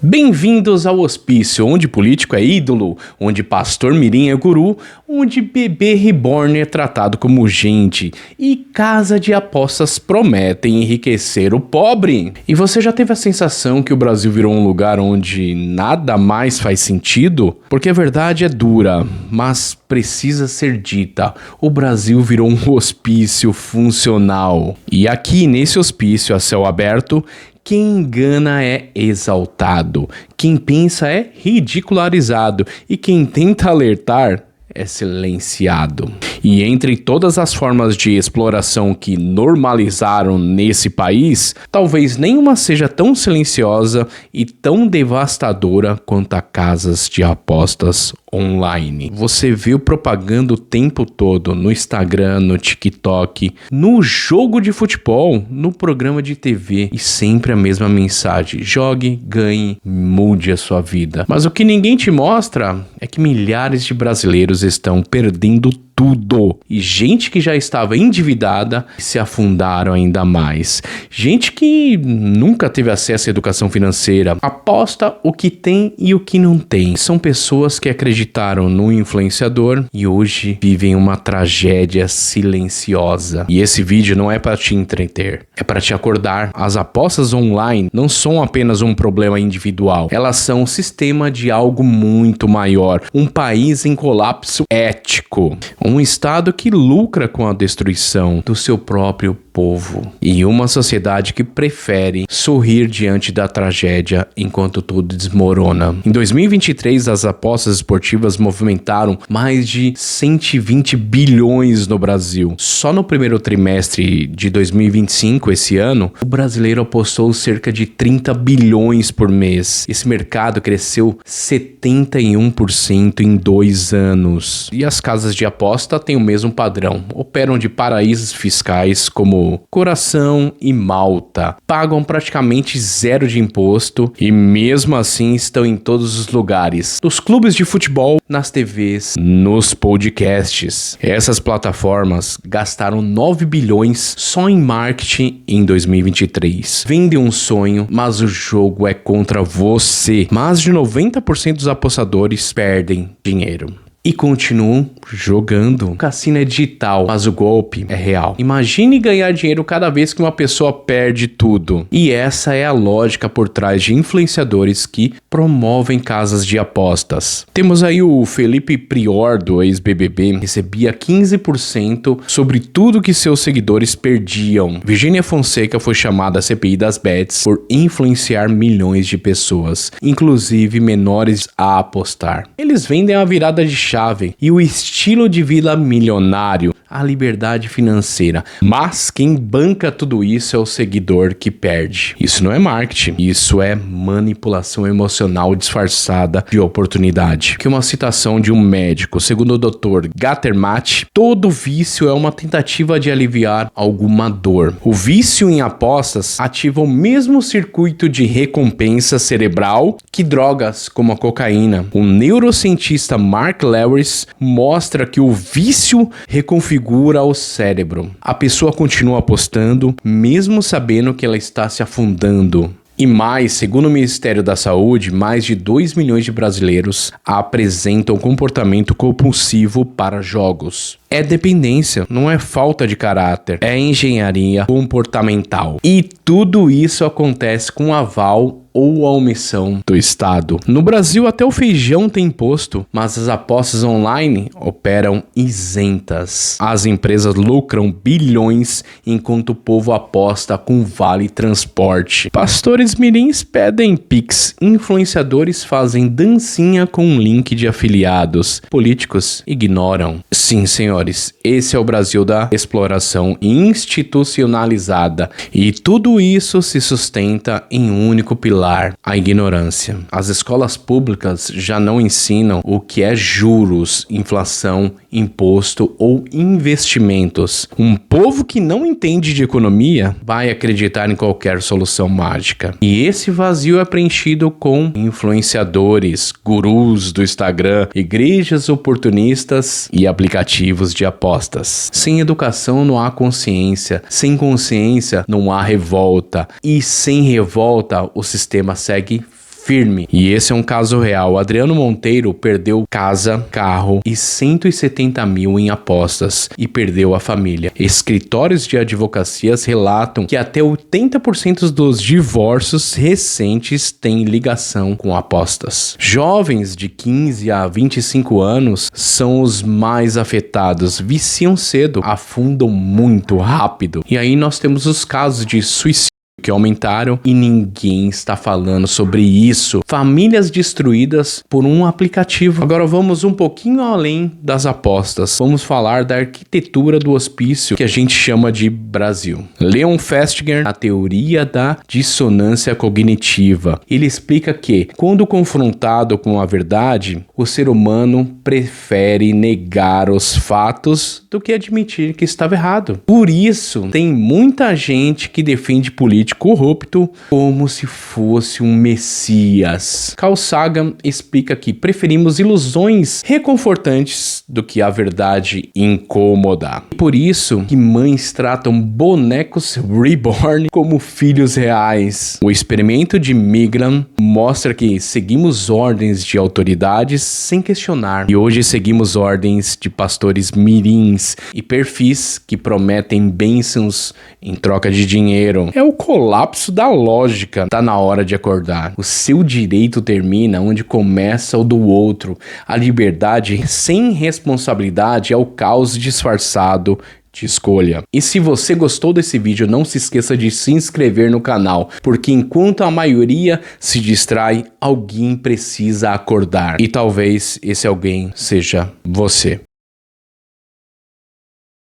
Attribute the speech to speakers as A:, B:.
A: Bem-vindos ao hospício, onde político é ídolo, onde pastor mirim é guru, onde bebê reborn é tratado como gente e casa de apostas prometem enriquecer o pobre. E você já teve a sensação que o Brasil virou um lugar onde nada mais faz sentido? Porque a verdade é dura, mas precisa ser dita. O Brasil virou um hospício funcional. E aqui nesse hospício a céu aberto, quem engana é exaltado, quem pensa é ridicularizado e quem tenta alertar é silenciado. E entre todas as formas de exploração que normalizaram nesse país, talvez nenhuma seja tão silenciosa e tão devastadora quanto a casas de apostas online. Você viu propaganda o tempo todo no Instagram, no TikTok, no jogo de futebol, no programa de TV e sempre a mesma mensagem: jogue, ganhe, mude a sua vida. Mas o que ninguém te mostra é que milhares de brasileiros estão perdendo tudo. E gente que já estava endividada se afundaram ainda mais. Gente que nunca teve acesso à educação financeira aposta o que tem e o que não tem. São pessoas que acreditaram no influenciador e hoje vivem uma tragédia silenciosa. E esse vídeo não é para te entreter, é para te acordar. As apostas online não são apenas um problema individual, elas são um sistema de algo muito maior, um país em colapso ético. Um estado que lucra com a destruição do seu próprio povo e uma sociedade que prefere sorrir diante da tragédia enquanto tudo desmorona. Em 2023, as apostas esportivas movimentaram mais de 120 bilhões no Brasil. Só no primeiro trimestre de 2025, esse ano, o brasileiro apostou cerca de 30 bilhões por mês. Esse mercado cresceu 71% em 2 anos. E as casas de aposta têm o mesmo padrão. Operam de paraísos fiscais como Coração e Malta. Pagam praticamente zero de imposto e mesmo assim estão em todos os lugares. Nos clubes de futebol, nas TVs, nos podcasts. Essas plataformas gastaram 9 bilhões só em marketing em 2023. Vendem um sonho, mas o jogo é contra você. Mais de 90% dos apostadores perdem dinheiro e continuam jogando. O cassino é digital, mas o golpe é real. Imagine ganhar dinheiro cada vez que uma pessoa perde tudo. E essa é a lógica por trás de influenciadores que promovem casas de apostas. Temos aí o Felipe Prior, do ex-BBB, recebia 15% sobre tudo que seus seguidores perdiam. Virgínia Fonseca foi chamada à CPI das bets por influenciar milhões de pessoas, inclusive menores a apostar. Eles vendem a virada de chave e o estilo de vida milionário, a liberdade financeira. Mas quem banca tudo isso é o seguidor que perde. Isso não é marketing, isso é manipulação emocional disfarçada de oportunidade. Que uma citação de um médico, segundo o Dr. Gattermatt, todo vício é uma tentativa de aliviar alguma dor. O vício em apostas ativa o mesmo circuito de recompensa cerebral que drogas como a cocaína. O neurocientista Mark Lewis mostra que o vício reconfigura o cérebro. A pessoa continua apostando, mesmo sabendo que ela está se afundando. E mais, segundo o Ministério da Saúde, mais de 2 milhões de brasileiros apresentam comportamento compulsivo para jogos. É dependência, não é falta de caráter, é engenharia comportamental. E tudo isso acontece com aval ou a omissão do Estado. No Brasil, até o feijão tem imposto, mas as apostas online operam isentas. As empresas lucram bilhões, enquanto o povo aposta com vale transporte. Pastores mirins pedem Pix, influenciadores fazem dancinha com um link de afiliados. Políticos ignoram. Sim, senhores, esse é o Brasil da exploração institucionalizada. E tudo isso se sustenta em um único pilar: a ignorância. As escolas públicas já não ensinam o que é juros, inflação, imposto ou investimentos. Um povo que não entende de economia vai acreditar em qualquer solução mágica. E esse vazio é preenchido com influenciadores, gurus do Instagram, igrejas oportunistas e aplicativos de apostas. Sem educação não há consciência, sem consciência não há revolta e sem revolta o sistema segue firme. E esse é um caso real. Adriano Monteiro perdeu casa, carro e 170 mil em apostas e perdeu a família. Escritórios de advocacias relatam que até 80% dos divórcios recentes têm ligação com apostas. Jovens de 15 a 25 anos são os mais afetados, viciam cedo, afundam muito rápido. E aí nós temos os casos de suicídio que aumentaram e ninguém está falando sobre isso. Famílias destruídas por um aplicativo. Agora vamos um pouquinho além das apostas. Vamos falar da arquitetura do hospício que a gente chama de Brasil. Leon Festinger, a teoria da dissonância cognitiva. Ele explica que, quando confrontado com a verdade, o ser humano prefere negar os fatos do que admitir que estava errado. Por isso, tem muita gente que defende político corrupto como se fosse um messias. Carl Sagan explica que preferimos ilusões reconfortantes do que a verdade incômoda. Por isso que mães tratam bonecos reborn como filhos reais. O experimento de Milgram mostra que seguimos ordens de autoridades sem questionar. E hoje seguimos ordens de pastores mirins e perfis que prometem bênçãos em troca de dinheiro. É o colapso da lógica. Tá na hora de acordar. O seu direito termina onde começa o do outro. A liberdade sem responsabilidade é o caos disfarçado de escolha. E se você gostou desse vídeo, não se esqueça de se inscrever no canal, porque enquanto a maioria se distrai, alguém precisa acordar. E talvez esse alguém seja você.